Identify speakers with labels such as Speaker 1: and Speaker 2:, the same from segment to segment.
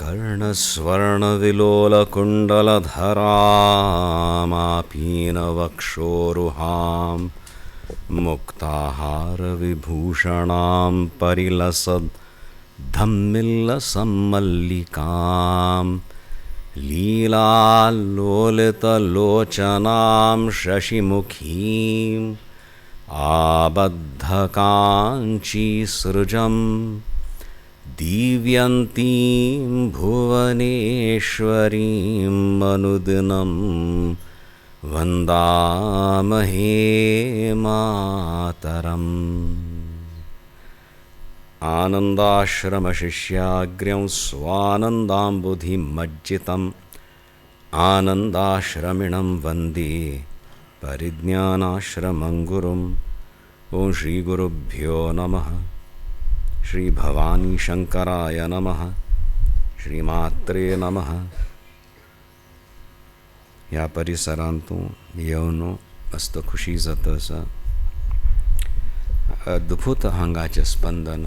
Speaker 1: कर्णस्वर्णविलोलकुण्डलधरामापीनवक्षोरुहां मुक्ताहारविभूषणां परिलसद्धम्मिल्लसम्मल्लिकां लीलालोलितलोचनां शशिमुखीम् आबद्धकाञ्चीसृजं दिव्यन्तीं भुवनेश्वरीं अनुदिनं वन्दामहे मातरम्। आनन्दाश्रमशिष्याग्र्यं स्वानन्दाम्बुधिमज्जितम् आनन्दाश्रमिणं वन्दे परिज्ञानाश्रमं गुरुम्। ओं श्री गुरुभ्यो नमः। श्री भवानी शंकराय नमः। श्रीमात्रे नमः। ह्या परिसरांतूं येवन मस्त खुशी जाता आसा। अद्भुत हांगाचें स्पंदन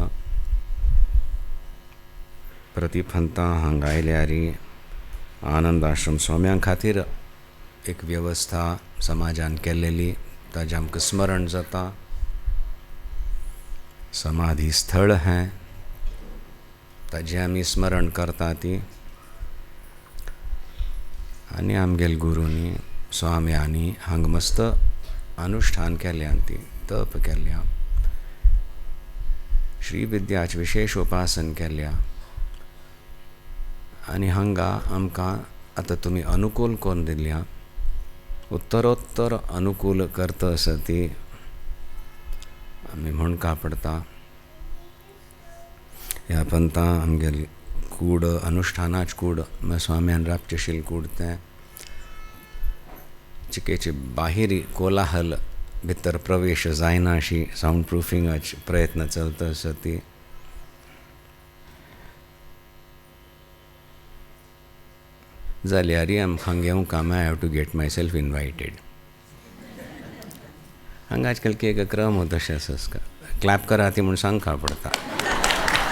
Speaker 1: प्रतिफंता हांगा आयल्यारी आनंदाश्रम स्वाम्यां खातीर एक व्यवस्था समाजान केल्लेली ताजें आमकां स्मरण जाता। समाधी स्थळ हें ताजें आमी स्मरण करता ती आनी आमगेल गुरूनी स्वाम्यांनी हांगा मस्त अनुष्ठान केल्यां ती तप केल्या श्री विद्याचें विशेष उपासन केल्या आनी हांगा आमकां आतां तुमी अनुकूल कोन्न दिल्या उत्तरोत्तर अनुकूल करता आसा ती आमी म्हणका पडटा। ह्या पंथा आमगेली कूड अनुष्ठानाच कूड स्वाम्यान राबचेशील कूड तें चिकेची बाहेरी कोलाहल भितर प्रवेश जायना अशी सावंड प्रुफिंगाचे प्रयत्न चलता आसा ती जाल्यारय आमकां येवंक I have to get myself invited. हांगा आजकाल एक क्रम तशें आसा क्लॅप करा ती म्हूण सांगता पडटा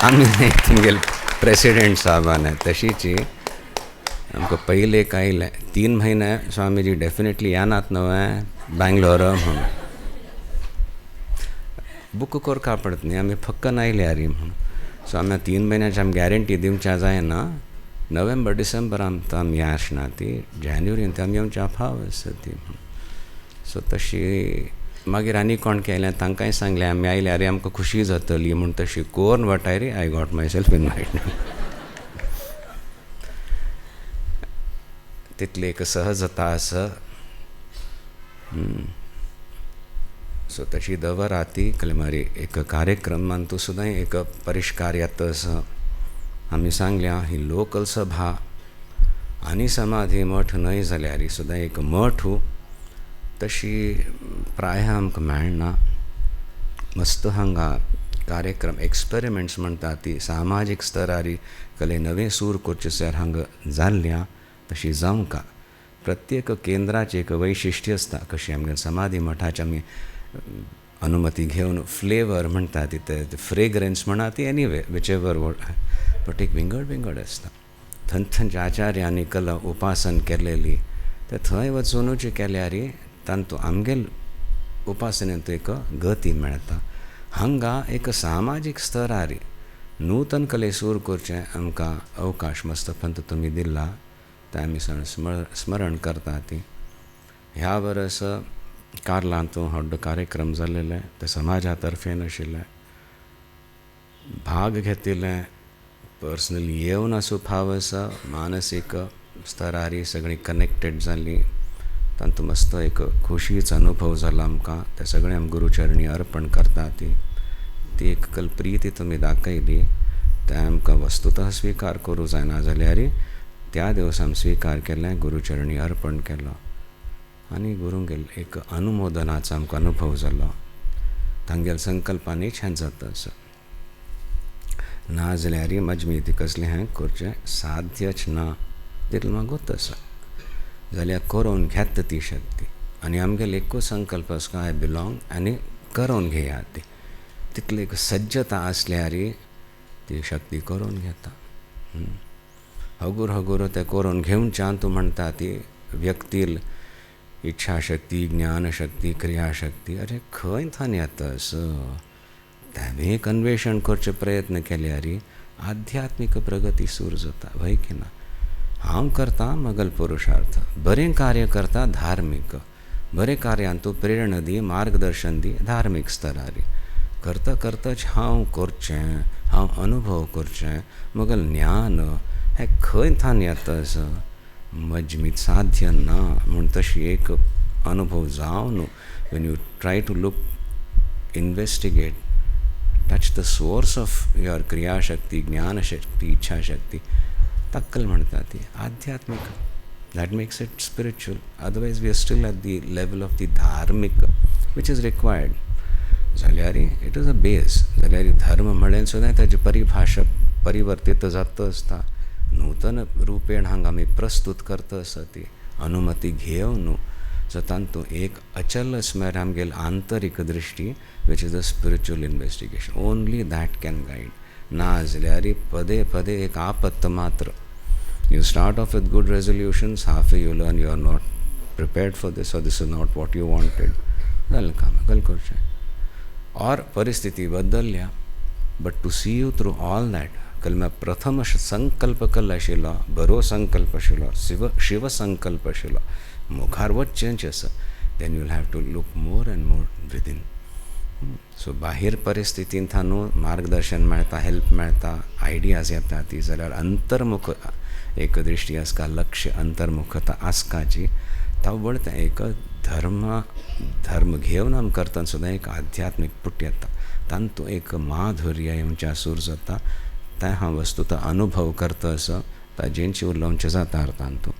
Speaker 1: आमी तुमगेल प्रेसिडेंट साहबान तशीच आमकां पयले आयले 3 म्हयने स्वामीजी डेफिनेटली येनात न्हय बँगलोर म्हणून बूक करपा पडटा न्ही आमी फक्कन आयल्यार म्हणून सो आमी 3 म्हयन्याची आमी गॅरंटी दिवच्या जायना। नोव्हेंबर डिसेंबर आमी आसना ती जानेवारींत आमी येवच्या फाव आसा ती सो तशी मागीर आनी कोण केलें तांकांय सांगलें आमी आयल्यार आमकां खुशी जातली म्हूण तशी कोर्न वटायरी I got myself invited. तितली एक सहजता आसा सो तशी दवरा ती कलेमारी एक कार्यक्रमान तूं सुद्दां एक परिश्कार येता आसा आमी सांगल्या ही लोकल सभा आनी समाधी मठ न्हय जाल्यार ही सुद्दां एक मठ तशी प्राय आमकां मेळना। मस्त हांगा कार्यक्रम एक्सपेरिमेंट्स म्हणटा ती सामाजीक स्तरार कले नवे सूर करचेसर हांगा जाल्ल्या तशी जावंका। प्रत्येक केंद्राचें एक वैशिश्ट्य आसता कशी आमगे समाधी मठाची आमी अनुमती घेवन फ्लेवर म्हणटा ती ते फ्रेग्रन्स म्हणा ती एनीवे विच एवर बट एक विंगड आसता। थंय आचार्यांनी कला उपासन केलेली ते थंय वचूनच केल्यार तांतूं आमगेल उपासनेंत एक गती मेळटा। हांगा एक सामाजीक स्तरार नूतन कले सूर करचें आमकां अवकाश मस्त पंत तुमी दिला तें आमी स्मरण करता ती। ह्या वर्स कार्लांतूं व्हडलो कार्यक्रम जाल्लेले ते समाजा तर्फेन आशिल्ले भाग घेतिल्ले पर्सनली येवन आसूं फाव आसा मानसीक स्तरार सगळीं कनेक्टेड जाल्लीं तांतूं मस्त एक खोशयेचो अनुभव जालो आमकां ते सगळें आमी गुरुचरणी अर्पण करता ती एक कल्प्रीती तुमी दाखयली तें आमकां वस्तुतः स्विकार करूं जायना जाल्यार त्या दिवस आमी स्विकार केलें गुरुचरणी अर्पण केलो आनी गुरूंगेल एक अनुमोदनाचो आमकां अनुभव जालो। तांगेल संकल्पांनी छान जाता आसा ना जाल्यार मजमी ती कसलें हें करचें साध्यच ना तितलें मागूच आसा जाल्यार करून घेता ती शक्ती आनी आमगेल एकूच संकल्प आसता आय बिलोंग आनी करून घेया ती तितली एक सज्जता आसल्यार ती शक्ती करून घेता। हगूर हगूर ते करून घेवच्यान तूं म्हणटा ती व्यक्तील इच्छाशक्ती, ज्ञानशक्ती, क्रियाशक्ती, अरे खंय थान येतास? तें अन्वेषण करचे प्रयत्न केल्यार आध्यात्मिक प्रगती सुरू जाता, वय की ना? हांव करता मगल पुरुषार्थ, बरें कार्य करता धार्मीक, बरें कार्यान तूं प्रेरणा दी, मार्गदर्शन दी धार्मीक स्तरार. करता करताच हांव करचें, हांव अनुभव करचें, मगल ज्ञान हें खंय थान येतास? मजमीत साध्य ना म्हूण तशी एक अनुभव जावन when you try to look, investigate, touch the source of your kriya shakti, jnana shakti, ichha shakti, takkal म्हणता ती आध्यात्मिक. That makes it spiritual. Otherwise we are still at the level of the dharmic, which is required. जाल्यार it is a base. जाल्यार धर्म म्हणल्यार सुद्दां ताची परिभाषा परिवर्तीत जात आसता. नूतन रुपेण हांगा आमी प्रस्तुत करता आसा ती अनुमती घेवन सो तांतूं एक अचल स्मर आमगेल आंतरीक दृश्टी, which is a spiritual investigation. Only that can guide. ना जाल्यार पदे पदे एक आपत्त मात्र. You start off with good resolutions, halfway you learn you are not prepared for this, or this is not what you wanted. जालें काम, कल करचें. और परिस्थिती बदलल्या, but to see you through all that, कल मैं प्रथम संकल्प कल आशिल्लो, बरो संकल्प आशिल्लो, शिव संकल्प आशिल्लो, मुखार वचचेंच आसा, then you'll have to look more and more within. So बाहेर परिस्थितीन थानू मार्गदर्शन मेळटा, हेल्प मेळटा, आयडियाज येता ती, जाल्यार अंतर्मुख एक दृष्टी आसका, लक्ष्य अंतर्मुखता आसकाची. तावळ तें एक धर्म घेवन आमी करतना सुद्दां एक आध्यात्मिक पुट येता, तांतूं एक माधुर्य येवच्या सूर जाता. तें हांव वस्तुतः अनुभव करता असो ताजेंची उलोवचें जाता तांतूं.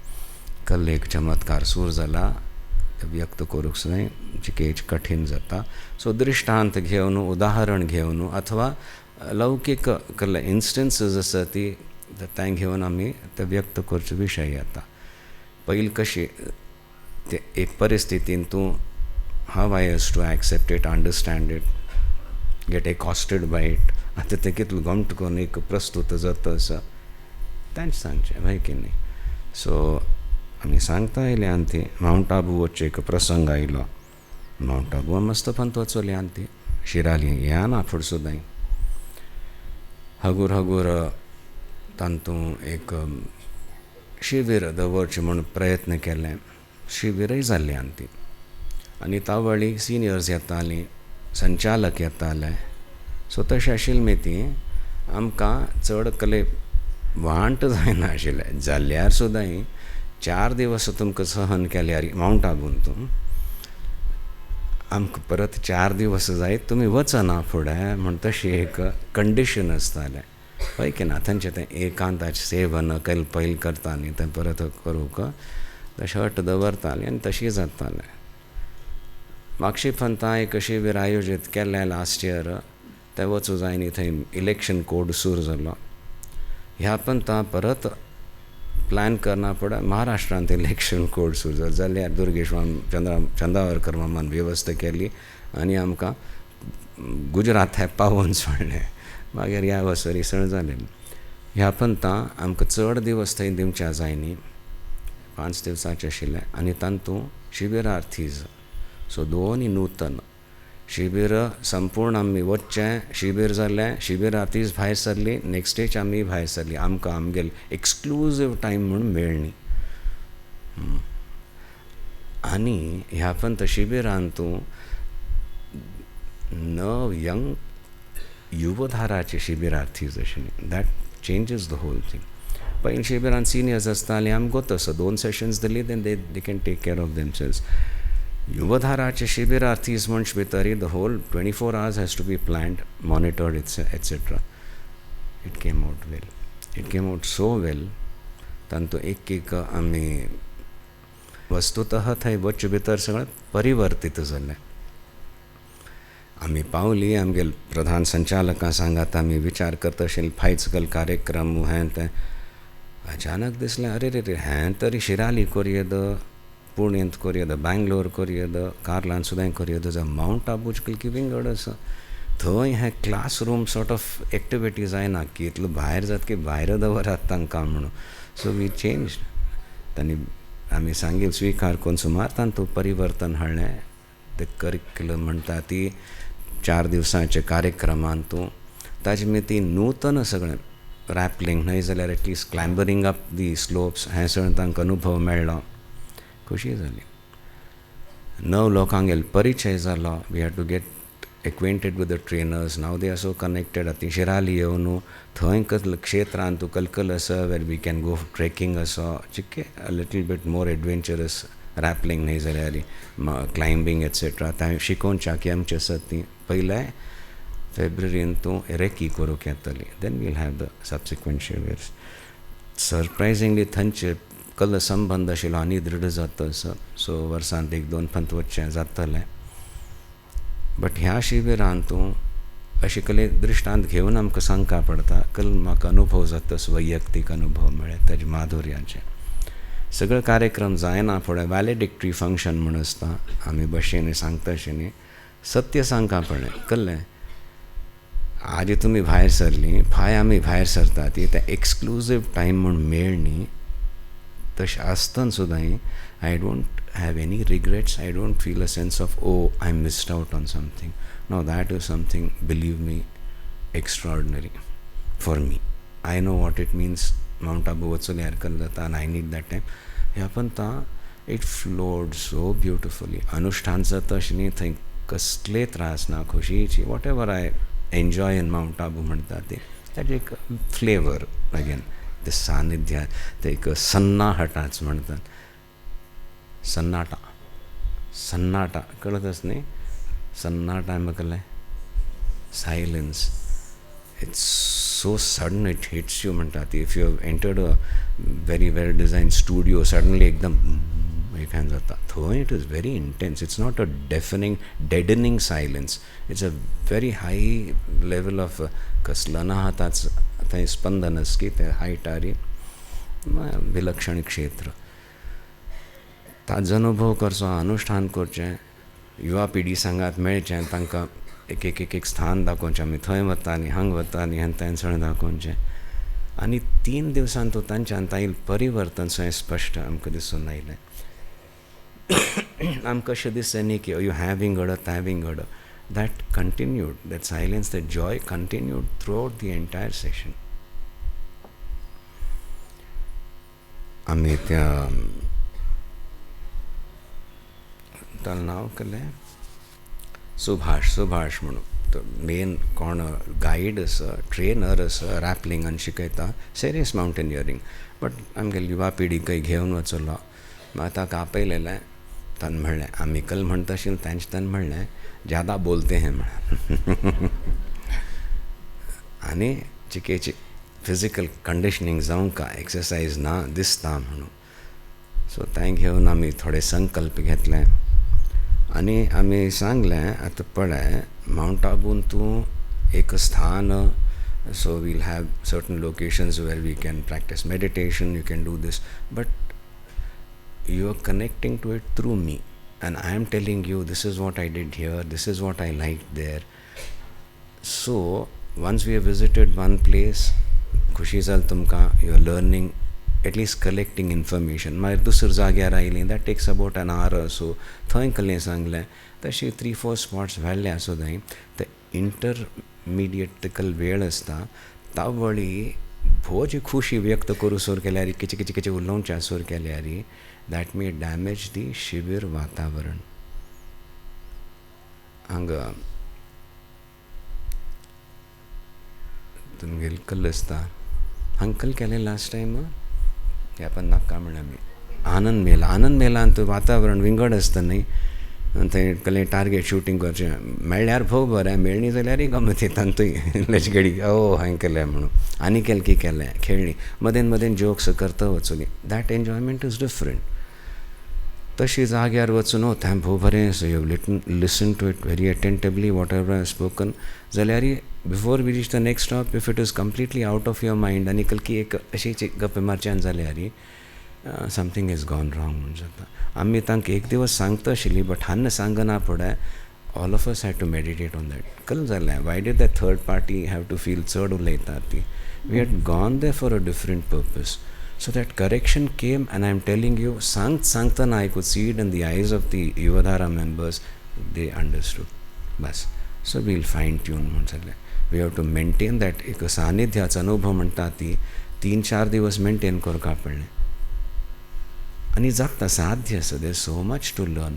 Speaker 1: कल एक चमत्कार सूर जाला, व्यक्त करूंक सुद्दां जिकेच कठीण जाता. सो दृश्टांत घेवन, उदाहरण घेवन, अथवा लौकीक कल्ले इन्स्टन्सीस आसा ती तें घेवन आमी ते व्यक्त करचे विशय येता. पयलीं कशी ते एक परिस्थितीन तूं how I has to accept it, understand it, get accustomed by it, आतां तें कितलो घोमट करून एक प्रस्तुत जाता आसा तेंच सांगचें, वय की न्ही? सो आमी सांगता आयले आनी ती माउंट आबू वचचे एक प्रसंग आयलो. माउंट आबू मस्त पंत वचोली आनी ती शिराली ह्या ना फुडें सुद्दां. हगूर हगूर तांतूं एक शिबीर दवरचें म्हूण प्रयत्न केले. शिबीरय जाल्ली आनी ती, आनी तावळी सिनियर्स येतालीं, संचालक येताले. सो तशें आशिल्ली ती आमकां चड कले वांट जायना आशिल्लें. जाल्यार सुद्दां 4 दिवस तुमकां सहन केल्यार माउंट आबून तूं आमकां परत 4 दिवस जायत तुमी वचना फुडें म्हूण तशी एक कंडिशन आसतालें, वय की ना? तांचें तें एकांताचें सेवन पयलीं करता न्ही तें परत करूंक तशें अट दवरतालीं आनी तशी जातालें. म्हापशी पंथा एक शिबीर आयोजीत केल्लें लास्ट इयर. तें वचूं जाय न्ही, थंय इलेक्शन कोड सुरू जालो. ह्या पंथा परत प्लॅन करना फुडें महाराष्ट्रांत इलेक्शन कोड सुरू जालो. जाल्यार दुर्गेश चंदावरकर मामान वेवस्था केली आनी आमकां गुजरात हें पावोवन सोडलें. मागीर ह्या वर्सा इसण जालें. ह्या पंथा आमकां चड दिवस थंय दिवचे जाय न्ही, 5 दिवसाचें आशिल्लें. आनी तांतूं शिबिरार्थीज, सो दोनी नूतन शिबीर संपूर्ण आमी वचचें. शिबीर जाल्लें, शिबिरार्थीज भायर सरली, नेक्स्ट डेच आमी भायर सरली. आमकां आमगेल एक्सक्लुजीव टायम म्हूण मेळ्ळी. आनी ह्या पंत शिबिरांत तूं यंग युवधाराचे शिबिरार्थीज आशिल्लीं. That changes the whole thing. पयलीं शिबिरांत सिनियर्स आसतालीं, आमी गोत सो 2 सेशन्स दिली, then they can take care of themselves. युवधाराचे शिबिरार्थीज म्हणचे भितर the whole 24 hours has to be planned, monitored, etcetera. It came out well. It came out so well. तांतूं एक आमी वस्तुतः थंय वचचे भितर सगळें परिवर्तीत जाल्लें. आमी पावलीं, आमगेल प्रधान संचालकां सांगात आमी विचार करता आशिल्ले फायजकल कार्यक्रम हें तें. अचानक दिसलें अरे रे रे, हें तरी शिराली करयेद, पुणेंत करयेद, बँगलोर करयेद, कार्लान सुद्दां करयेद, जाल्यार माउंट आबूच की विंगड आसा. थंय हें क्लासरूम सॉर्ट ऑफ एक्टिविटी जायना की इतलो भायर जाता की भायर दवरात तांकां म्हणून. So we change. त्यांनी आम्ही सांगेल स्वीकार करून सुमार तांतू परिवर्तन हाडलें. ते करिक्युलम म्हणटा ती 4 दिवसांचे कार्यक्रमान तूं ताजे ती नूतन सगळें रॅपलिंग न्हय जाल्यार एटलिस्ट क्लायंबरींग अप दी स्लोप्स हें सगळें तांकां अनुभव मेळ्ळो. खुशी जाली. 9 लोकांगेलो परिचय जालो. We had to get acquainted with the trainers. Now they are so connected. आतां शिराली येवन थंय क्षेत्रांत तूं कलकल आसा where we can go trekking असो चिक्के a little bit more adventurous rappelling न्हय जाल्यार क्लायंबींग एटसेट्रा थंय शिकोवच्याकी आमची आसत ती पयले फेब्रुवारीन तूं रेकी करूंक येतली. Then we'll have the subsequent शिविर्स. सरप्रायझिंगली थंयचे कल संबंध आशिल्लो आनी दृढ जाता सो वर्सांत 1-2 फावट वचचें जातलें. बट ह्या शिबिरांत तूं अशी कले दृश्टांत घेवन आमकां सांगता पडटा. कल म्हाका अनुभव जाता वैयक्तीक अनुभव मेळ्ळे ताजे माधुर्याचे. सगळे कार्यक्रम जायना फुडें वॅलिडिक्टरी फंक्शन म्हूण आसता. आमी बशेन सांगता अशें न्ही. सत्य सांगता पडलें कळ्ळें. आज तुमी भायर सरलीं फाय आमी भायर सरता ती ते एक्सक्लुजीव टायम म्हूण मेळ न्ही. तशें आसतना सुद्दां I don't have any regrets. I don't feel a sense of, oh, I missed out on something. No, that is something, believe me, extraordinary for me. I know what it means. Mount Abu वचून जाता and I need that time. ह्या पण it flowed so beautifully. अनुष्ठान जाता अशें न्ही थंय कसले त्रास ना खोशयेची. Whatever I enjoy in Mount Abu म्हणटा ती ताजें एक फ्लेवर अगेन ते सानिध्यात ते एक सन्नाहटाच म्हणटात. सन्नाटा कळतच न्ही. सन्नाटा म्हटलें silence. It's so sudden it hits you म्हणटा ती. If you have entered a very well design studio suddenly एकदम एक हॅन जाता. थंय it is very intense. It's not a deadening silence. It's a very high level of कसलो ना आतांच थंय स्पंदनस की ते हायटारी विलक्षण क्षेत्र. ताजो अनुभव करचो. अनुष्ठान करचें. युवा पिढी सांगात मेळचें. तांकां एक स्थान दाखोवचें. आमी थंय वता आनी हांगा वता आनी हें तें सगळें दाखोवचें. आनी 3 दिवसांत तो तांच्यान ताईल परिवर्तन सगळें स्पश्ट आमकां दिसून आयलें. आमकां अशें दिसलें न्ही की यू हॅविंग घडत हॅविंग घडत. That continued. That silence that Joy continued through out the entire session. आमी त्या ताचें नांव केलें सुभाष म्हणून. तो मेन कोण गायड आसा ट्रेनर आसा रॅपलिंगान शिकयता सिरियस माउंटेनियरींग. बट आमगेली युवा पिढीकय घेवन वचलो. मागीर ताका आपयलेलें. ताणें म्हणलें आमी कल म्हणटा आशिल्लें तांचे ताणें म्हणलें ज्यादा बोलते हैं म्हण. आनी चिकेची फिजिकल कंडिशनींग जावंक एक्सरसायज ना दिसता म्हणून. सो तांय घेवन आमी थोडे संकल्प घेतले आनी आमी सांगलें आतां पळय माउंट आबून तूं एक स्थान. So we'll have certain locations where we can practise meditation. You can do this but you are connecting to it through me and I am telling you this is what I did here, this is what I liked there. So once we have visited one place, खुशी जाल तुमकां, you are learning, at least collecting information. मागीर दुसऱ्या जाग्यार आयलीं. that takes about an hour or so. थंय कसलें सांगलें. तशी 3-4 स्पॉट्स व्हडले आसूं थंय. ते इंटरमिडिएट तेकल वेळ आसता ता वळी भोज खुशी व्यक्त करूं सोर केल्यार किचें उलोवचें सोर केल्यार that may damage the शिबिर वातावरण. हांगा तुमगेल कल आसता. हांगा कल केलें लास्ट टायम ह्या पण नाका म्हणलें आमी आनंद मेलांत वातावरण विंगड आसता न्ही. थंय कसलें टार्गेट शूटिंग करचें. मेळ्ळ्यार भोव बरें. मेळ्ळी जाल्यार गमत येतांतूय लजगडी हांवें केलें म्हणून आनी केलें खेळ्ळी. मदेन जोक्स करता वचूनी. That enjoyment is different. तशी जाग्यार वचून थंय भोव बरें. So you listen to it very attentively whatever I spoken जाल्यार before we reach the next stop if it is completely out of your mind आनी कलकी एक अशीच गप्पे मारच्यान जाल्यार समथींग इज गॉन रॉंग म्हणून जाता. आमी तांकां एक दिवस सांगता आशिल्ली बट हांगा सांगना फुडें all of us had to meditate on that. कल जालें why did the third party have to feel चड उलयता ती. We had gone there for a different purpose. So that correction came, and I'm telling you, Sanktan, I could see it in the eyes of the Yuvadhara members. They understood. Bas. So we'll fine tune म्हणसले. We have to maintain that एक सानिध्याचा अनुभव म्हणटा ती 3-4 दिवस maintain करका पडले. आणि जाता साध्य असं. There's so much to learn.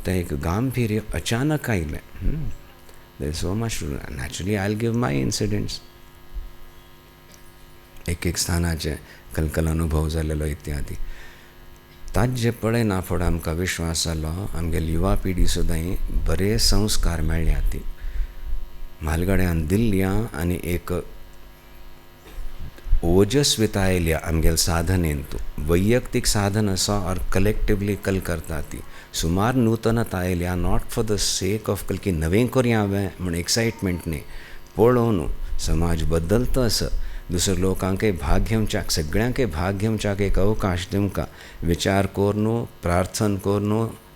Speaker 1: ते एक गांभीर्य अचानक आयले. There's so much to learn. Naturally, I'll give my incidents. एक स्थानाचे कलकल अनुभव जालेलो इत्यादी. ताज जे पळय ना फुडें आमकां विश्वास जालो, आमगेली युवा पिढी सुद्दां बरे संस्कार मेळ्ळे ती म्हालगड्यान दिल्ल्या आनी एक ओजस्विता आयल्या आमगेल साधनेन. तूं वैयक्तीक साधन असो और कलेक्टिवली कल करता ती सुमार नूतनता आयल्या. Not for the sake of कल की नवें करूया हांवें म्हण एक्सायटमेंट न्ही, पळोवन समाज बदलता असं. दुसरे लोकांकय भाग घेवच्याक, सगळ्यांकय भाग घेवच्याक एक अवकाश दिवंका. विचार करून प्रार्थन करून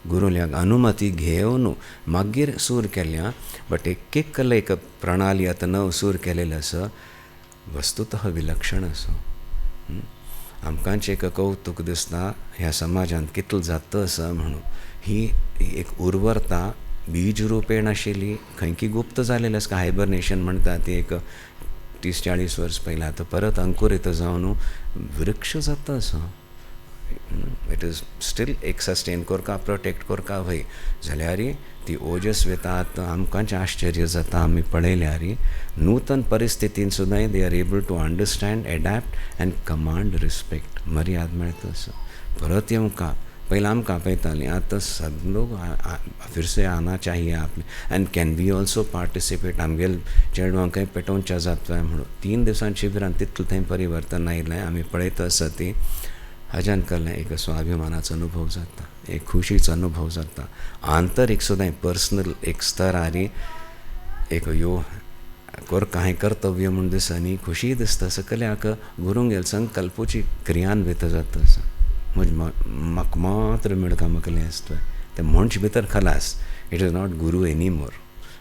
Speaker 1: गुरुल्याक अनुमती घेवन मागीर सूर केल्या. बट एक कला एक प्रणाली आतां नव सूर केलेले आसा, वस्तुतः विलक्षण असो. आमकांच एक कौतुक दिसता ह्या समाजांत कितलो जाता आसा म्हणून. ही एक उर्वरता बीज रुपेण आशिल्ली, खंय की गुप्त जालेली आसा. हायबरनेशन म्हणटा ती एक 30-40 वर्स पयलीं आतां परत अंकुरीत जावन वृक्ष जाता असो. इट इज स्टील एक सस्टेन करता, प्रोटेक्ट करता वय जाल्यार ती ओजस्विता आतां आमकांच आश्चर्य जाता. आमी पळयल्यार नूतन परिस्थितीन सुद्दां they are able to understand, adapt and command respect. मर्याद मेळटा असो. परत येवंका पहले हम कहाँ पैताली, आतां सब लोग फिर से आना चाहिए आपने. And can we also participate. आमगेल चेडवांक खंय पेटोवच्या जाता म्हणून 3 दिवसां शिबिरान तितलें थंय परिवर्तन आयलें. आमी पळयता आसा ती हाज्यान कळ्ळें एक स्वाभिमानाचो अनुभव जाता, एक खुशीचो अनुभव जाता. आंतरीक सुद्दां पर्सनल एक स्तरार एक यो कांय कर्तव्य म्हूण दिसता न्ही, खुशी दिसता. सकल्याक गुरूंगेल संकल्पूची क्रियान्वित जाता आसा. म्हाका मात्र मेळका म्हकलें आसता तें म्हणचे भितर खलास. It is not guru any more.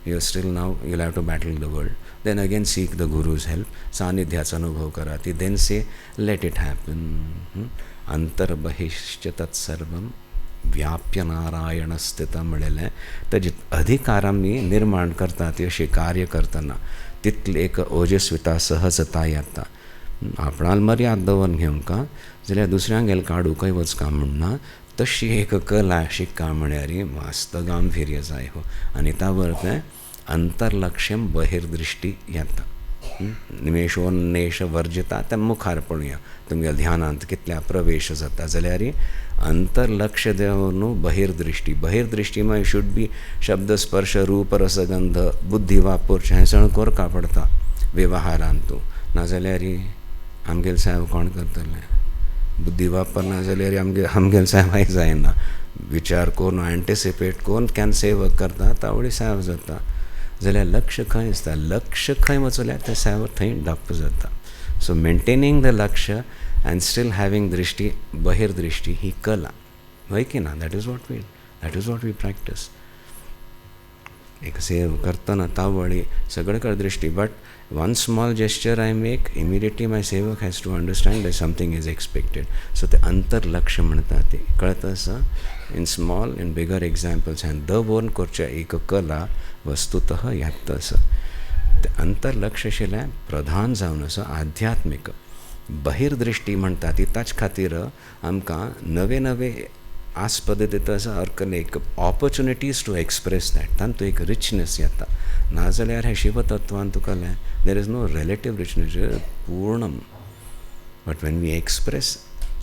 Speaker 1: You are still now you'll have to battle the world. Then again seek the guru's help. सानिध्याचा अनुभव करा ती. Then say let it happen. अंतर्बहिश्च तत्सर्वं व्याप्य नारायण स्थितं म्हणलेलें. तेजे अधिकारांनी निर्माण करता ती अशी कार्य करतना तितली एक ओजस्विता सहजता येता. आपणाल मर्याद दवरून घेवंका जाल्यार दुसऱ्यांगेल काडूकय वचका म्हणना. तशी एक कला शिक्का म्हळ्यार मस्त गांभीर्य जाय हो. आनी तावर तें अंतर्लक्ष्यम बहिर्दृश्टी येता. निमेशोन्नेश वर्जिता तें मुखार पळोवया. तुमगे ध्यानांत कितल्या प्रवेश जाता जाल्यार अंतर्लक्ष देवन बहिर्दृश्टी. बहिर्दृश्टी मागीर शूड बी शब्द स्पर्श रूप रसगंध बुद्धी वापरचें हें सगळें करपा पडटा वेव्हारांत. नाजाल्यार आमगेल साहेब कोण करतले. बुद्धी वापरना जाल्यार आमगेल साहेबाय जायना. विचार करून एंटिसिपेट करून केन्ना सेवक करता तावडी साहेब जाता. जाल्यार लक्ष खंय आसता, लक्ष खंय वचल्यार तें साहेब थंय डप्प जाता. So maintaining the laksh and still having drishti bahirdrishti ही कला वय की ना. That is what we practice. एक सेव करतना तावडी सगळे कडेन दृश्टी. But one small gesture I make, immediately my sevak has to understand that something is expected. So the antarlaksha म्हणता ते कळत असं. In small in bigger examples and the one करच्या एक कला वस्तुतः यात असं. ते अंतर्लक्ष आशिल्लें प्रधान जावन असो आध्यात्मिक. बहिर्दृश्टी म्हणटा ती ताच खातीर आमकां नवे नवे आस्पद दिता आसा. और एक ऑपॉर्च्युनिटीज टू एक्सप्रेस दॅट. तातूंत एक रिचनेस येता. नाजाल्यार हे शिवतत्वान तुका there is no relative richness पूर्णम. बट वेन वी एक्सप्रेस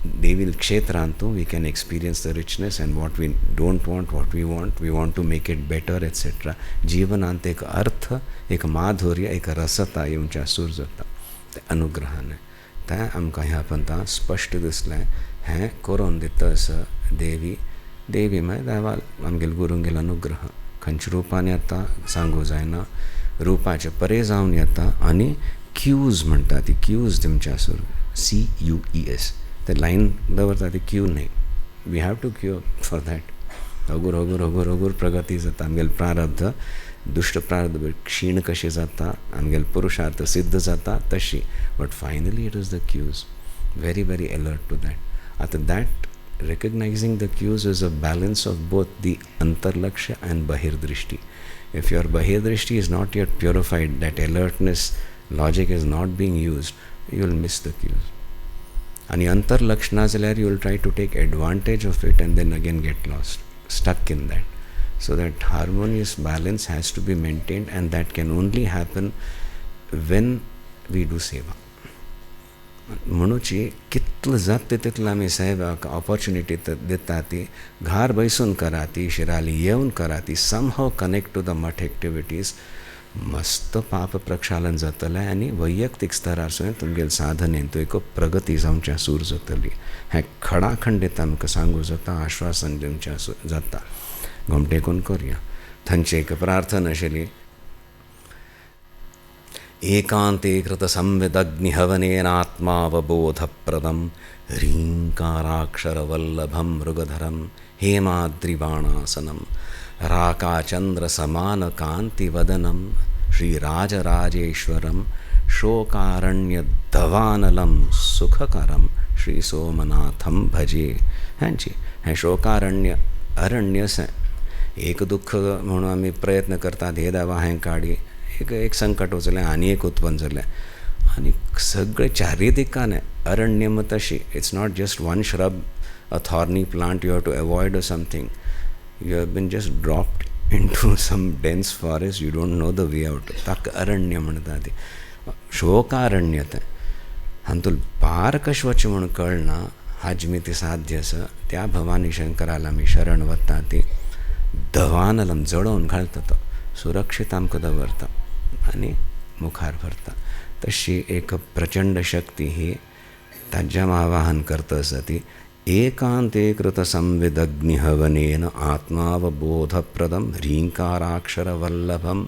Speaker 1: देवील क्षेत्रांत we can experience the richness and what we don't want, what we want to make it better etcetera. जिवनांत एक अर्थ, एक माधुर्य, एक रसता येवच्या सूर जाता ते अनुग्रहान. तें आमकां ह्या पंथां स्पश्ट दिसलें. हें करून दिता आसा देवी म्हळ्यार देवाल आमगेल गुरूंगेल अनुग्रह. खंयच्या रुपान येता सांगूं जायना. रुपाचे परे जावन येता. आनी क्यूज म्हणटा ती क्यूज दिवच्या सूर. CUES ते लायन दवरता ती क्यू न्ही. We have to queue for that. हगूर हगूर हगूर हगूर प्रगती जाता. आमगेल प्रारब्ध दुष्ट प्रारब्ध क्षीण कशी जाता, आमगेल पुरुषार्थ सिद्ध जाता तशी. But finally it is the cues. very, very alert to that. After that, recognizing the cues is a balance of both the antarlaksha and bahirdrishti. If your bahirdrishti is not yet purified, that alertness, logic is not being used, you will miss the cues. And antarlakshana zalyar, you will try to take advantage of it and then again get lost, stuck in that. So that harmonious balance has to be maintained, and that can only happen when we do seva. म्हणूची कितलं जात तितलं आम्ही साहेबाक opportunity दिता ती घार बैसून करा ती शिराली येवन करा ती somehow connect to the math activities मस्त पाप प्रक्षालन जातलें आनी वैयक्तीक स्तरार तुमगेले साधनेन तो एक प्रगती जावच्या सूर जातली. हें खडाखंडीत आमकां सांगू जाता, आश्वासन दिवचें जाता. घोमटेकून करया. थंयची एक प्रार्थना आशिल्ली. एकांते कृत संविदग्निहवनेनात्मावबोधप्रदं ह्रीङ्काराक्षरवल्लभं मृगधरं हेमाद्रिबाणासनं राकाचन्द्रसमानकान्तिवदनं श्रीराजराजेश्वरं शोकारण्यधवानलं सुखकरं श्रीसोमनाथं भजे. हांची हें शोकारण्य अरण्यस एक दुःख म्हणून आमी प्रयत्न करतात हे दावा हें काडी एक संकट वचलें आनी एक उत्पन्न जालें आनी सगळे चारय दिकांनी अरण्य तशी. It's not just one shrub, a thorny plant you have to avoid or something. You have been just dropped into some dense forest, you don't know the way out. ताका अरण्य म्हणटा ती. शोकारण्य तें आनी तुला पार कशें वचचें म्हणून कळना. हाजी ती साध्य आसा त्या भवानी शंकराला आमी शरण वता ती धवानलम जळोवन घालता तो सुरक्षीत आमकां दवरता आनी मुखार व्हरता. तशी एक प्रचंड शक्ती ही ताज्याम आवाहन करता आसा ती एकांते कृत संविदग्निहवनेन आत्मावबोधप्रदं ह्रीङ्काराक्षरवल्लभं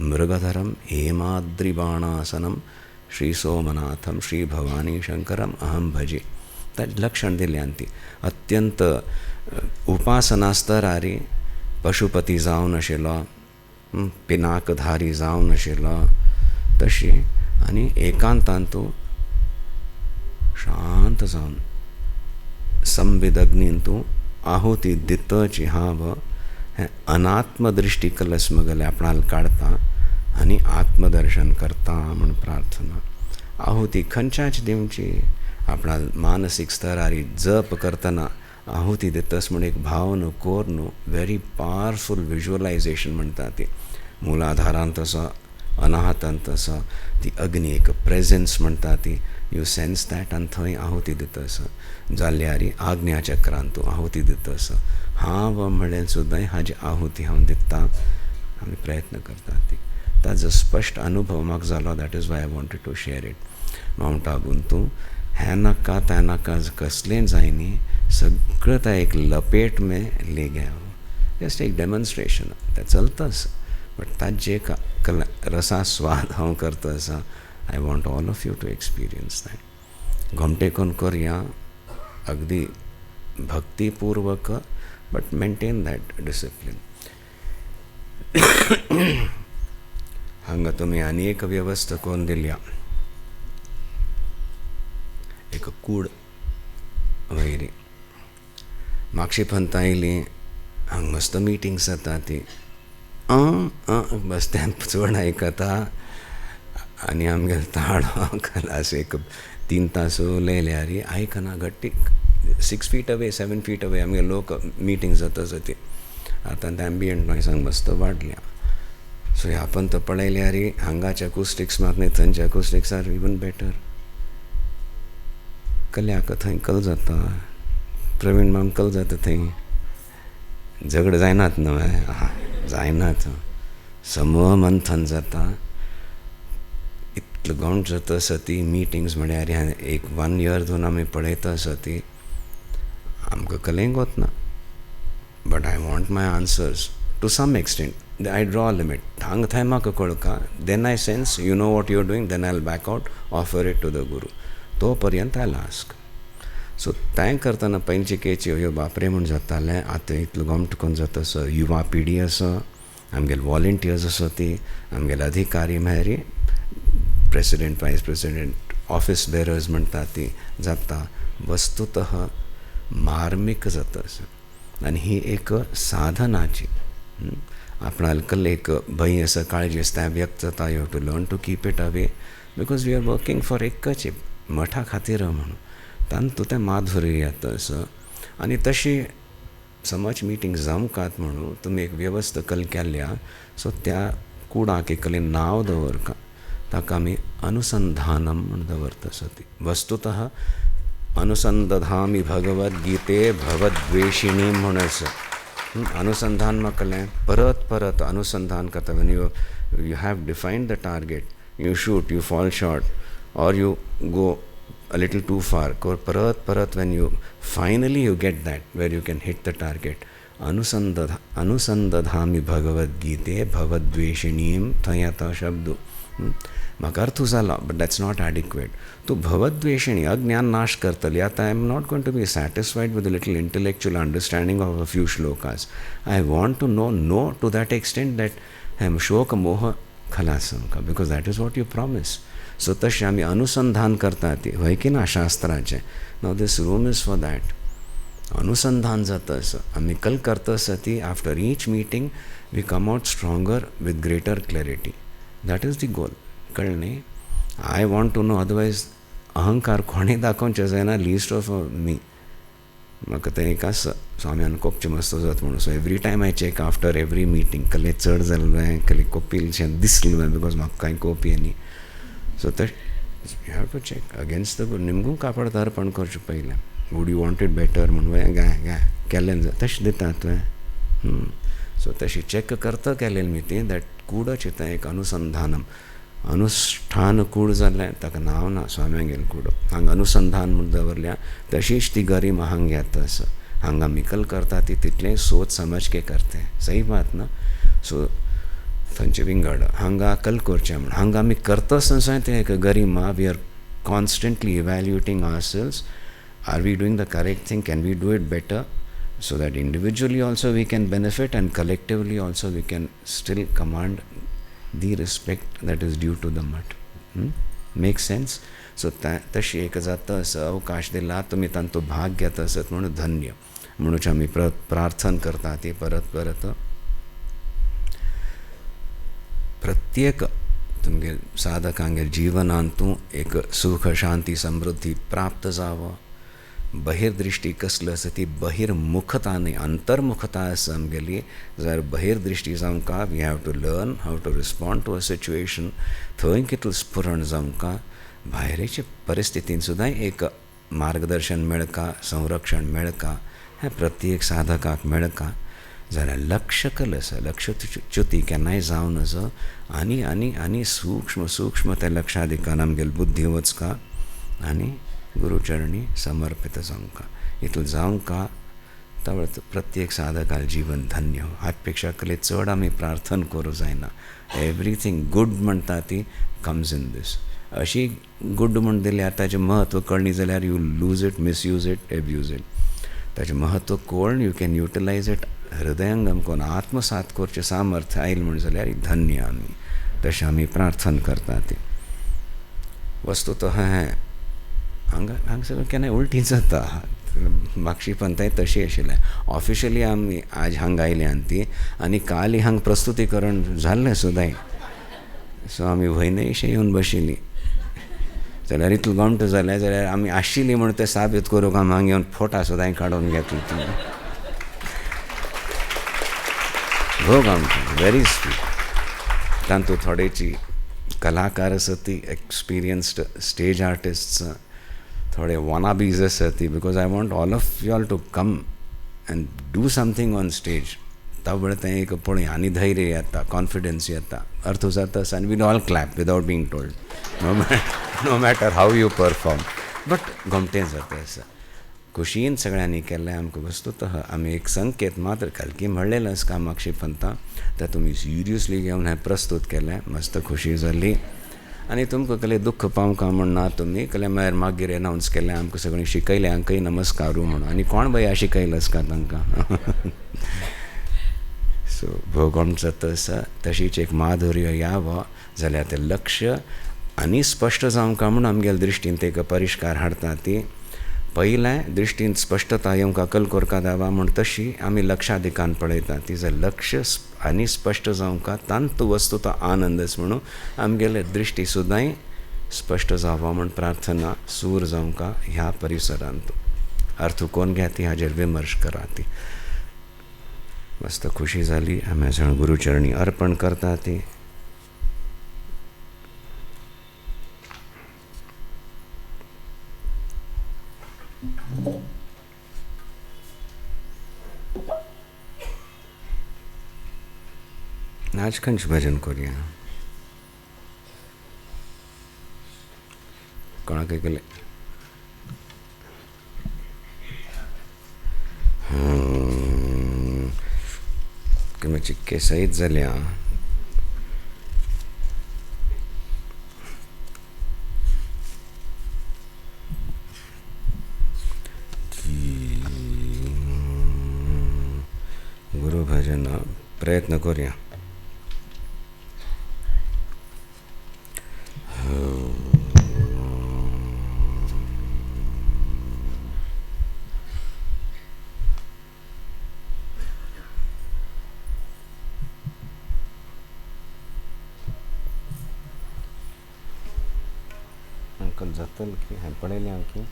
Speaker 1: मृगधरं हेमाद्रिबाणासनं श्रीसोमनाथं श्रीभवानी शंकरम अहम भजे. ताजें लक्षण दिल्यान ती अत्यंत उपासना स्तरारी पशुपती जावन आशिल्लो, पिनाकधारी जावन आशिल्लो तशी आनी एकांतान तूं शांत जावन संविदग्नीन तूं आहुती दितची हांव हें अनात्म दृश्टी कलस मगले आपणाल काडता आनी आत्मदर्शन करता म्हूण प्रार्थना. आहुती खंयच्याच दिवची आपणा मानसीक स्तरारी जप करतना आहुती दितस म्हूण एक भाव न्हू, कोर न्हू, व्हेरी पावरफूल विज्युअलायजेशन म्हणटा ती. मुलाधारांत आसा, अनाहतांत आसा, ती अग्नी एक प्रेझन्स म्हणटा ती. यू सेन्स दॅट आनी थंय आहुती दितस. जाल्यारी आज्ञा चक्रांत तूं आहुती दितस. हांव म्हणल्यार सुद्दां हाजी आहुती हांव दिता आमी प्रयत्न करता ती. ताजो स्पश्ट अनुभव म्हाका जालो. That is why I wanted to share it. Mount आबून तूं हें नाका तें नाका कसलें जायनी, सगळं त्या एक लपेट में ले गया. जस्ट एक डेमॉन्स्ट्रेशन तें चलताच, बट ताजे रसा स्वाद हांव करता आसा. I want all of you to experience that. घोमटेकून करया अगदी भक्तीपूर्वक, बट मेंटेन दॅट डिसिप्लीन. हांगा तुमी आनी एक वेवस्था करून दिल्या. एक कूड वयरी म्हापशी पंता आयली. हांगा मस्त मिटिंग्स जाता ती बस तें चड आयकता आनी आमगेलो ताळो खलास एक 3 तास उलयल्यार आयकना. गट्टी 6 feet away 7 feet away आमगे लोक मिटींग जाता ती. आतां तें एम्बियंट नॉयसांक मस्त वाडल्या. सो ह्या पंत पळयल्यार हांगाच्या अकुस्टिक्स मात न्ही, थंयच्या अकुस्टिक्स आर इवन बेटर. कल्याक थंय कल जाता, प्रवीण माम कल जाता थंय. झगड जायनात न्हय, जायनात. समूह मंथन जाता. इतलो गौंड जाता आसा ती मिटिंग्स म्हळ्यार एक 1 year दोन आमी पळयता आसा ती. आमकां कलेंक वतना, but I want my answers to some extent. I draw a limit. हांगा थंय म्हाका कळका, then I sense you know what you are doing, then I will back out, offer it to the guru. तो पर्यंत आय लास्क. सो तें करतना पंचकेची ह्यो बापरे म्हूण जातालें. आतां इतलो गोमट करून जाता आसा. युवा पिढी आसा, आमगेले वॉलंटियर्स आसा ती, आमगेले अधिकारी म्हळ्यार प्रेसिडेंट, वायस प्रेसिडेंट, ऑफिस बेरर्स म्हणटा ती जाता वस्तुतः मार्मीक जाता आनी ही एक साधनाची आपणाल एक भंय आसा काळजी आसता व्यक्त जाता you have to learn to keep it away because we are working for एकच मठा खातीर म्हणून तांतू तें माधुर्य येता असं आनी तशी समज मिटींग जमकात म्हणून तुमी एक व्यवस्था कल केल्या सो त्या कुडाक एक नांव दवरका ताका आमी अनुसंधानम म्हणून दवरता सो ती वस्तुतः अनुसंदधामी भगवद्गीते भवद्वेषिणी म्हणून असं अनुसंधान म्हटलें परत परत अनुसंधान करता when you have defined the target you shoot you fall short or you go a little too far parat when you finally you get that where you can hit the target anusandadhami bhagavad gite bhavadveshinim thayata shabdu म्हाका अर्थ जाला but that's not adequate तो भवद्वेषिणी अज्ञान नाश करतली आता I am not going to be satisfied with a little intellectual understanding of a few shlokas I want to know to that extent that I am शोक मोह खलासम का because that is what you promise so तशें आमी अनुसंधान करता ती हय की ना शास्त्राचें नाव this room is for that अनुसंधान जाता असं आमी कल करता आसा ती after each meeting we come out stronger with greater clarity that is the goal कळ्ळें न्ही I want to know otherwise अहंकार कोणें दाखोवचें जायना लिस्ट ऑफ मी म्हाका तें एक आसा सो आमी अनकोपचें मस्त जाता म्हणून so every time I check after every meeting कसलें चड जालें कसलें कोपिलशें दिसलें बिकॉज म्हाका कांय कोपी न्ही सो तश you have to check against the निमगू कापड अर्पण करचें पयलें would you want it better म्हणून गा केल्लें तशें दिता तुवें सो तशी चॅक करता केलें मी ती दॅट कूड चिंता एक अनुसंधानम अनुष्ठान कूड जालें ताका नांव ना स्वाम्या गेल कूड हांगा अनुसंधान म्हूण दवरल्या तशीच ती गरीम हांगा येता असो हांगा मिकल करता ती तितलें सोच समज के करते सही बात ना सो थंयचे विंगड हांगा कल करचें म्हण हांगा आमी करता आसतना तें एक गरिमा we are constantly evaluating ourselves are we doing the correct thing can we do it better so that individually also we can benefit and collectively also we can still command the respect that is due to the mutt. Makes sense? So तशी एक जाता असं अवकाश दिला तुम्ही तांचो भाग घेता आसत म्हणून धन्य म्हणून आमी प्रार्थना करता ती परत परत प्रत्येक तुमगे साधकांगे जिवनांतू एक सुख शांती समृद्धी प्राप्त जावं बहिर्दृष्टी कसली आसा ती बहिर्मुखता न्ही अंतर्मुखता आसा आमगेली जाल्यार बहिर्दृष्टी जावंका we have to learn how to respond to a situation थंय कितलें स्फुरण जावंका भायरेचे परिस्थितीन सुद्दां एक मार्गदर्शन मेळका संरक्षण मेळका हें प्रत्येक साधकाक मेळका जाल्यार लक्ष कल आसा लक्ष च्युती केन्नाय जावन नजो आनी आनी आनी सूक्ष्म सूक्ष्म त्या लक्षाधिकान आमगेली बुद्धी वचका आनी गुरुचरणी समर्पित जावंका इतून जावंका तर प्रत्येक साधकाल जीवन धन्य हातपेक्षा कले चड आमी प्रार्थना करूं जायना एवरीथींग गूड म्हणटा ती कम्स इन दीस अशी गूड म्हण दिल्यार ताचें महत्व कळ्ळी जाल्यार you lose it misuse it abuse it ताचें महत्व कळून यू कॅन युटिलायज इट हृदयंगम करून आत्मसात करचें सामर्थ्य आयलें म्हण जाल्यार धन्य आमी तशें आमी प्रार्थना करता ती वस्तुतः हें हांगा सगळें केन्नाय उलटी जाता मागची पंथाय तशी आशिल्लें ऑफिशियली आमी आज हांगा आयले ती आनी काल हांगा प्रस्तुतीकरण जाल्लें सुद्दां सो आमी वयनयशें येवन बशिल्लीं जाल्यार इतलो गमट जालें जाल्यार आमी आशिल्लीं म्हूण तें साबीत करूंक आमी हांगा येवन फोटा सुद्दां काडून घेतली भोग आमची व्हेरी स्वीट तांतू थोडेची कलाकार आसा ती एक्सपिरियन्स्ड स्टेज आर्टिस्ट्स थोडे वॉनाबीज आसा ती because I want all of you all to come and do something on stage तावळे तें एक पळय आनी धैर्य येता कॉन्फिडन्स येता अर्थ जाता आनी we'll all clap without being told no matter how you perform but गमटें जाता आसा खुशीन सगळ्यांनी केल्लें आमकां वस्तुतः आमी एक संकेत मात्र कालकी म्हणलेलें आसा कामाक्षी पंथा तें तुमी सिरियसली घेवन हें प्रस्तूत केलें मस्त खुशी जाली आनी तुमकां कसलें दुख्ख पावंका म्हण ना तुमी कसलें मागीर एनावन्स केलें आमकां सगळें शिकयलें हांकांय नमस्कारू म्हणून आनी कोण भया शिकयलें आसका तांकां सो भोगोम जाता आसा तशीच एक माधुर्य यावं जाल्यार तें लक्ष आनी स्पश्ट जावंका म्हूण आमगेल्या दृश्टीन तेका परिश्कार हाडटा ती पयलें दृश्टीन स्पश्टता येवंक अकल कोरका दावा म्हूण तशी आमी लक्षाधिकान पळयता तिजें लक्ष आनी स्पश्ट जावंका तांत वस्तुतो आनंदच म्हणून आमगेले दृश्टी सुद्दां स्पश्ट जावं म्हूण प्रार्थना सूर जावंका ह्या परिसरांत अर्थ कोण घ्या ती हाजेर विमर्श करा ती मस्त खुशी जाली आमी सण गुरुचरणी अर्पण करता ती आज खंयच भजन करुया कोणाक केले मातशी केसईत जाल्या गुरु भजन प्रयत्न करूया अंकल जातल की हांवें पळयलें आमकी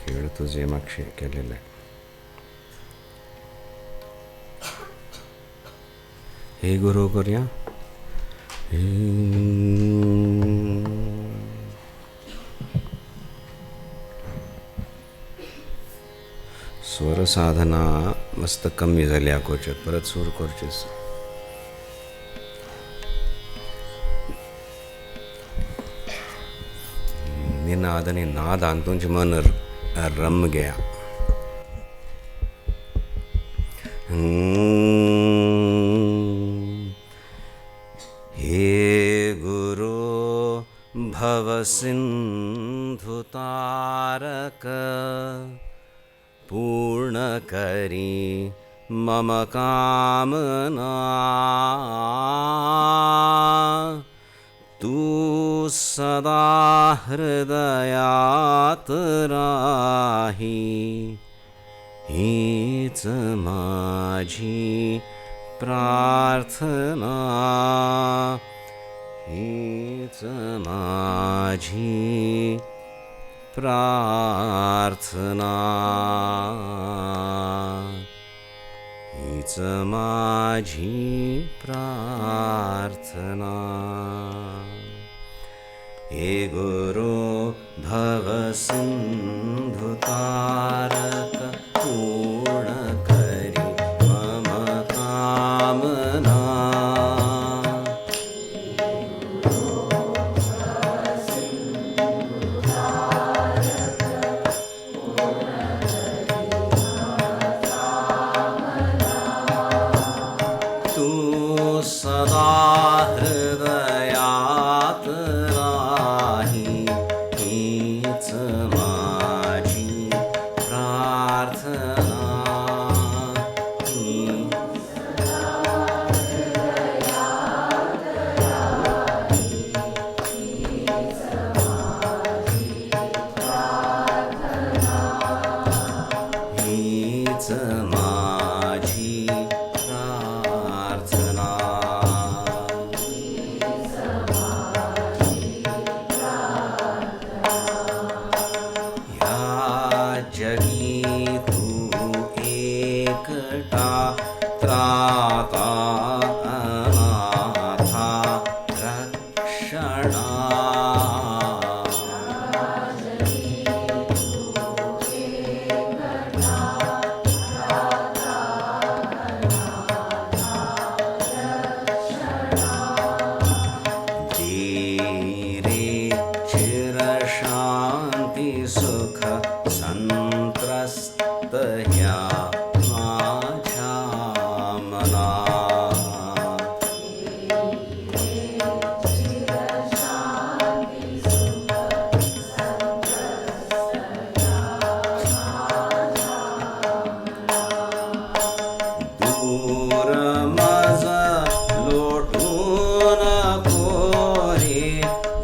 Speaker 1: खेळ तुझे मागशे केलेले हे गुरु करूया स्वर साधना मस्त कमी झाली आकोच्यात परत सूर करचेस निनाद आणि नाद तुझे मन रम गया हे गुरु भव सिंधु तारक पूर्ण करी मम कामना तू सदा हृदयात राही हीच माझी प्रार्थना हीच माझी प्रार्थना हीच माझी प्रार्थना हे गुरु भव सिंधु तारक पूर्ण करी मम कामना तू सदा हृदयात राही हीच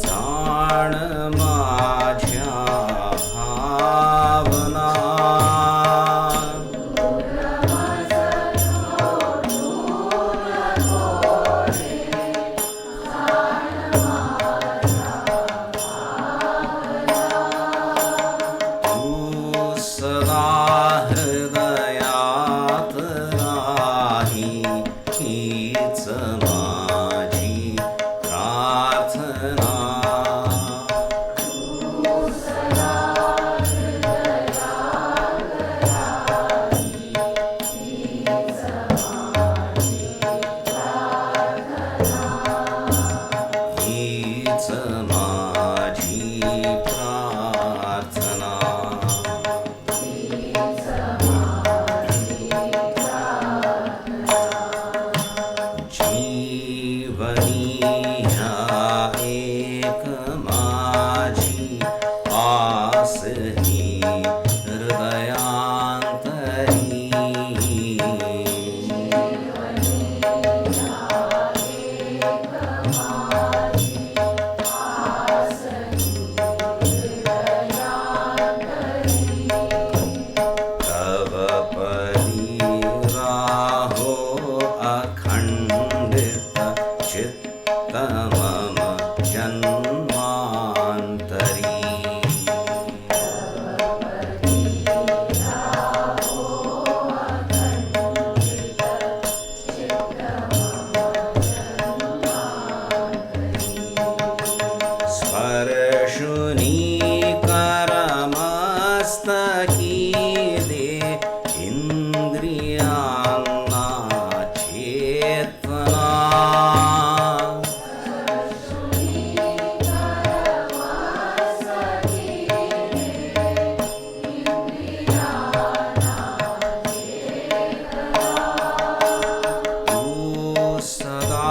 Speaker 1: जाण माझ्या भावना तू सदा हृदयात राही हीच माझी प्रार्थना हीच माझी प्रार्थना जीवनी ह्या एक माझी आस ही हृदयांतरी तव परी राहो अखंडित चित्त मम जन्मांतरी स्पर्शुनी करमस्तकी दे इंद्रियांना चेतना तू सदा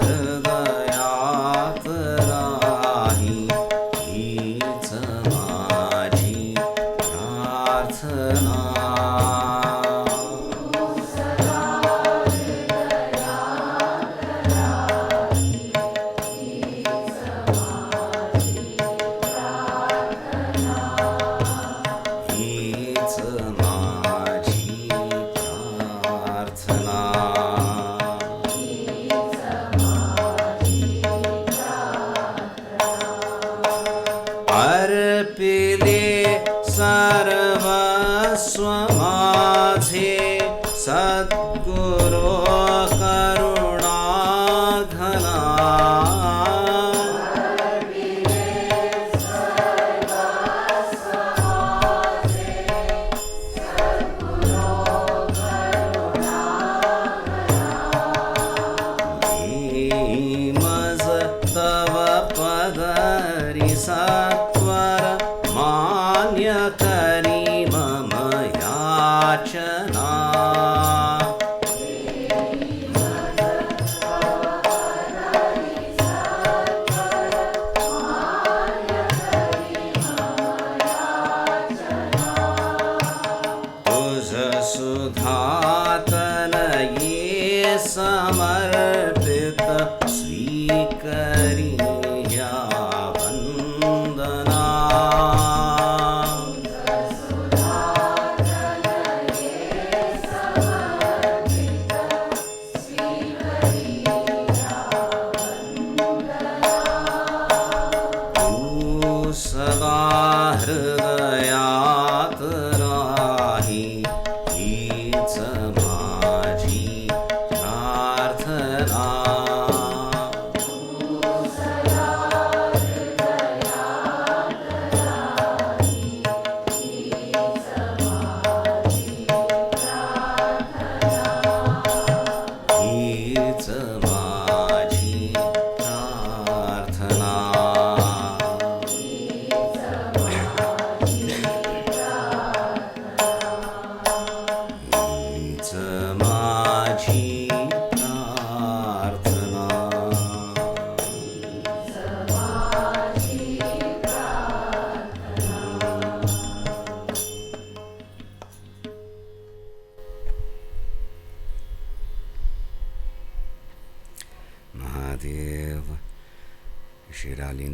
Speaker 1: हृदयात राही हीच माझी प्रार्थना हीच माझी प्रार्थना अर्पिले सर्वस्व माझे सद्गुरो करुणाघना मज तव पदरी सत्वर मान्य करी मम याचना तुझ सुधातनये समर्पित स्वीकरी या वंदना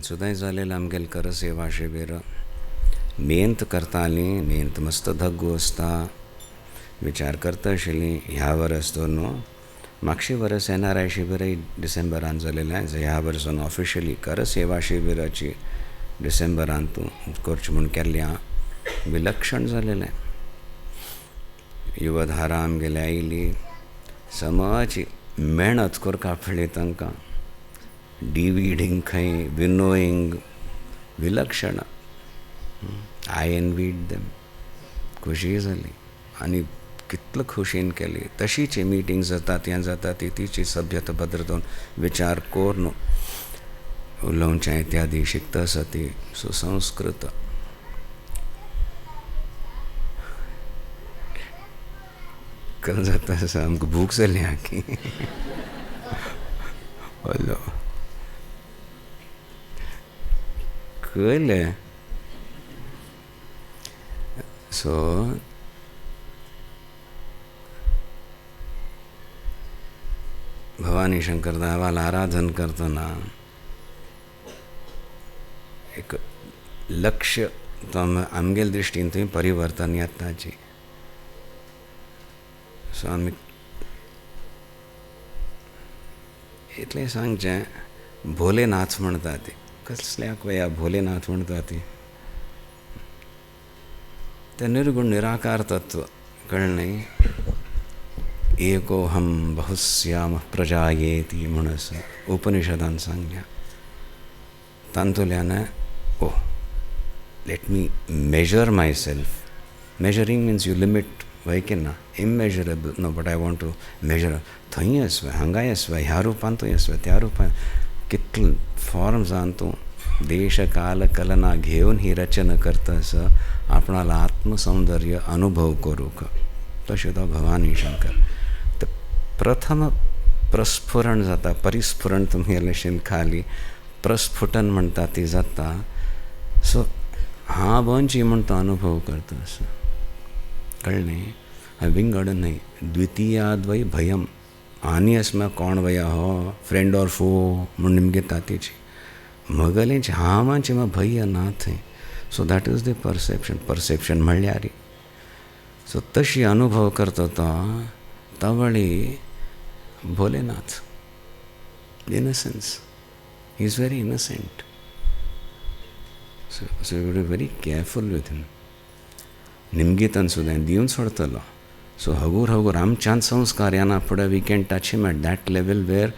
Speaker 1: सुद्दां जालेलें आमगेलें कर सेवा शिबीर मेंत करतालीं. मेंत मस्त धग्गू आसता. विचार करता आशिल्लीं ह्या वर्स तर न्हू मागचें वर्स NRI शिबिरूय डिसेंबरान जालेलें. ह्या वर्सान ऑफिशियली कर सेवा शिबिराची डिसेंबरांत करचें म्हूण केल्लें. विलक्षण जालेलें. युवधारा आमगेली आयली. समाची मेहनत करपाक पडली तांकां. डिवीडिंग खंय विनोईंग विलक्षण. I एनवीड them. खुशी जाली आनी कितलो खोशयेन केली. तशीच मिटींग जातात हें जाता तिची सभ्यता भद्र दोन विचार कोरून उलोवचें इत्यादी शिकता आसा ती सुसंस्कृत. कल जाता आसा आमकां भूक जाली की हलो कळलें. सो भवानी शंकर देवाला आराधन करतना एक लक्ष्य तो आमगेले दृश्टीन थंय परिवर्तन येताची. सो आमी इतलें सांगचें भोलेनाथ म्हणटा ती कसल्याक वया भोलेनाथ म्हणटा ती ते निर्गुण निराकार तत्व कळ्ळें. एकोहम बहुस्याम प्रजायेती म्हूण आसा उपनिशदान सांगल्या. तातूंतल्यान oh let me measure myself. Measuring means you limit वयके ना. Immeasurable no but I want to measure. थंय आसवा हांगाय आसवा ह्या रुपान थंय आसवा त्या रुपान कितले फॉर्म जावन तूं देश काल कलना घेवन ही रचना करता आसा आपणाला आत्मसौंदर्य अनुभव करूंक. तशें तो भवानी शंकर. तर प्रथम प्रस्फुरण जाता. परिस्फुरण तुमी इल्लेशें खाली प्रस्फुटन म्हणटा ती जाता. सो हाँ बंची म्हूण तो अनुभव करता आसा. कळ्ळें. विंगड न्हय. द्वितीयाद्वय भयम. आनी आसमा कोण वया हो फ्रेंड ऑर फो म्हूण निमगे तातीची म्हगेलेंच हांवांचे भय ना थंय. So that is the perception म्हणल्यार. सो तशी अनुभव करता तो तवळी Bholenath. Innocence. He is very innocent. So you be very careful with him. निमगे तन सुद्दां दिवन सोडतलो. सो हगूर हगूर आमच्यान संस्कार येना फुडें we can touch him at that level where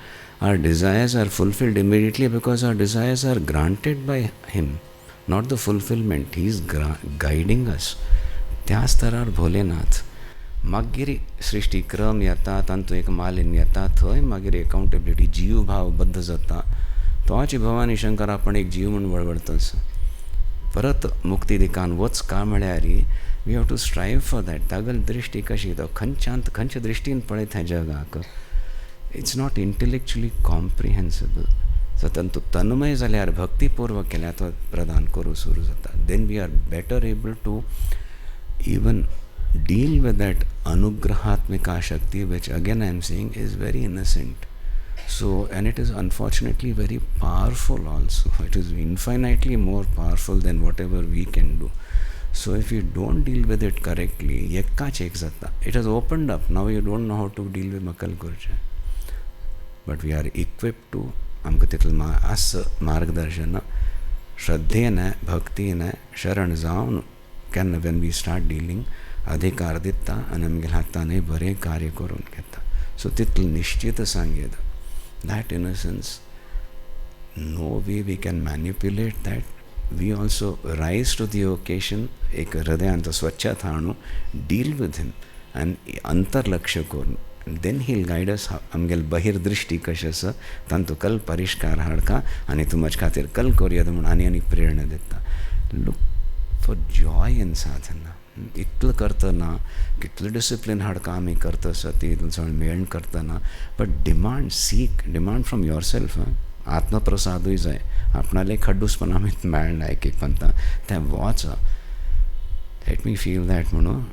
Speaker 1: our desires are fulfilled immediately because our desires are granted by him, not the fulfillment. He is guiding us. त्याच तरार भोलेनाथ. मागीर सृश्टी क्रम येता तांतूं एक मालिन्य येता. थंय मागीर अकाउंटेबिलिटी जीव भाव बद्ध जाता. तोच भवानी शंकर आपण एक जीव म्हणून वळवळतस. परत मुक्ती दिकान वच का म्हळ्यार we have to strive for that. तागेली दृश्टी कशी तो खंयच्या दृश्टीन पळयत ह्या जगाक. It's not intellectually comprehensible. So तंतू तन्मय जाल्यार भक्तीपूर्वक केल्यार तो प्रदान करूं सुरू जाता. Then we are better able to even deal with that अनुग्रहात्मिका शक्ती which again I am saying is very innocent. So and it is unfortunately very powerful also. It is infinitely more powerful than whatever we can do. So if you don't deal with it correctly, ekkaच एक जाता. It has opened up. Now you don't know how to deal with Makal Gurja. But we are equipped to आमकां तितलें आस मार्गदर्शन श्रद्धेन भक्तीन शरण जावन केन्ना when we start dealing अधिकार दिता आनी आमगेल्या हातांनी बरें कार्य करून घेता. सो तितलें निश्चित सांगेद. That innocence, no way we can manipulate that. We also rise to the occasion. एक हृदयांत स्वच्छता हाडून डील विथ हिम आनी अंतर्लक्ष करून देन हील गायड अस. आमगेली बहिर्दृश्टी कशी आसा तांतूं कल परिष्कार हाडका आनी तूं म्हजे खातीर कल करूं येता म्हूण आनी प्रेरणा दिता. लूक फॉर जॉय इन साधना. इतलें करतना कितलें डिसिप्लीन हाडका आमी करता आसा ती चड मेळून करतना. But demand from yourself. आत्मप्रसादूय जाय. आपणाले खड्डूसपण आमी मेळना एक पंता तें वच लेट मी फील दॅट म्हणून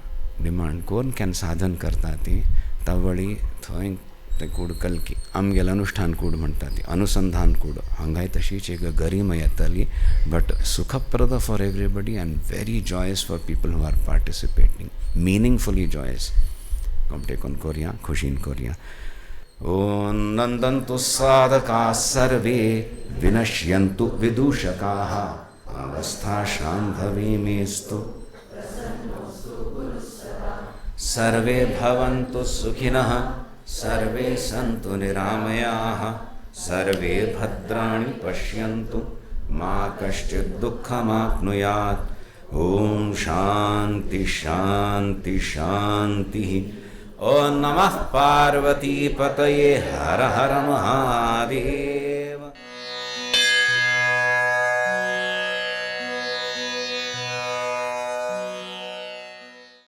Speaker 1: डिमांड करून केन्ना साधन करता ती तवळी थंय ते कूड कल्की आमगेलं अनुष्ठान कूड म्हणटा ती अनुसंधान कूड हांगाय तशीच एक गरिमा येताली बट सुखप्रद for everybody and very joyous for people who are participating meaningfully joyous कमटेकोन कोरया खुशीन कोरया ओम नंदन्तु साधका सर्वे विनश्यन्तु विदूषकाः अवस्था शांभवी मेस्तु सर्वे भवन्तु सुखिनः सर्वे सन्तु निरामयाः सर्वे भद्राणि पश्यन्तु मा कश्चित् दुःखमाप्नुयात् ओम शांति शांति शांति ओम नमः पार्वती पतये हर हर महादेव।